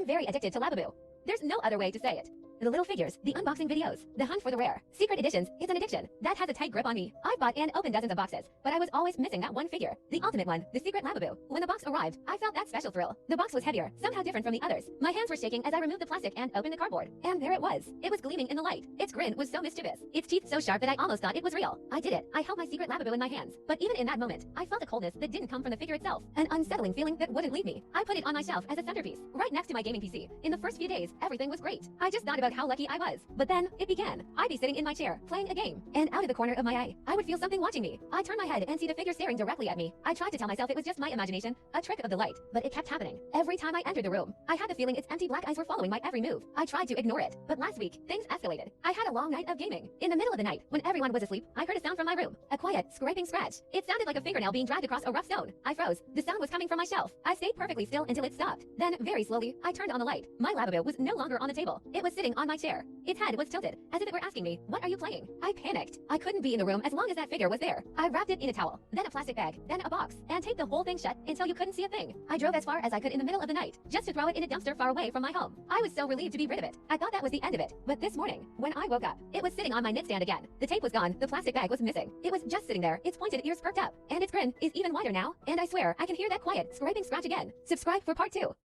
I'm very addicted to Labubu. There's no other way to say it. The little figures, the unboxing videos, the hunt for the rare, secret editions, it's an addiction that has a tight grip on me. I've bought and opened dozens of boxes, but I was always missing that one figure, the ultimate one, the secret Labubu. When the box arrived, I felt that special thrill. The box was heavier, somehow different from the others. My hands were shaking as I removed the plastic and opened the cardboard. And there it was. It was gleaming in the light. Its grin was so mischievous. Its teeth so sharp that I almost thought it was real. I did it. I held my secret Labubu in my hands. But even in that moment, I felt a coldness that didn't come from the figure itself. An unsettling feeling that wouldn't leave me. I put it on my shelf as a centerpiece, right next to my gaming PC. In the first few days, everything was great. I just thought about how lucky I was. But then, it began. I'd be sitting in my chair, playing a game, and out of the corner of my eye, I would feel something watching me. I'd turn my head and see the figure staring directly at me. I tried to tell myself it was just my imagination, a trick of the light, but it kept happening. Every time I entered the room, I had the feeling its empty black eyes were following my every move. I tried to ignore it, but last week, things escalated. I had a long night of gaming. In the middle of the night, when everyone was asleep, I heard a sound from my room. A quiet, scraping scratch. It sounded like a fingernail being dragged across a rough stone. I froze. The sound was coming from my shelf. I stayed perfectly still until it stopped. Then, very slowly, I turned on the light. My Labubu was no longer on the table. It was sitting on my chair. Its head was tilted, as if it were asking me, "What are you playing?" I panicked. I couldn't be in the room as long as that figure was there. I wrapped it in a towel, then a plastic bag, then a box, and taped the whole thing shut until you couldn't see a thing. I drove as far as I could in the middle of the night, just to throw it in a dumpster far away from my home. I was so relieved to be rid of it. I thought that was the end of it. But this morning, when I woke up, it was sitting on my nightstand again. The tape was gone, the plastic bag was missing. It was just sitting there, its pointed ears perked up, and its grin is even wider now, and I swear I can hear that quiet, scraping scratch again. Subscribe for part 2.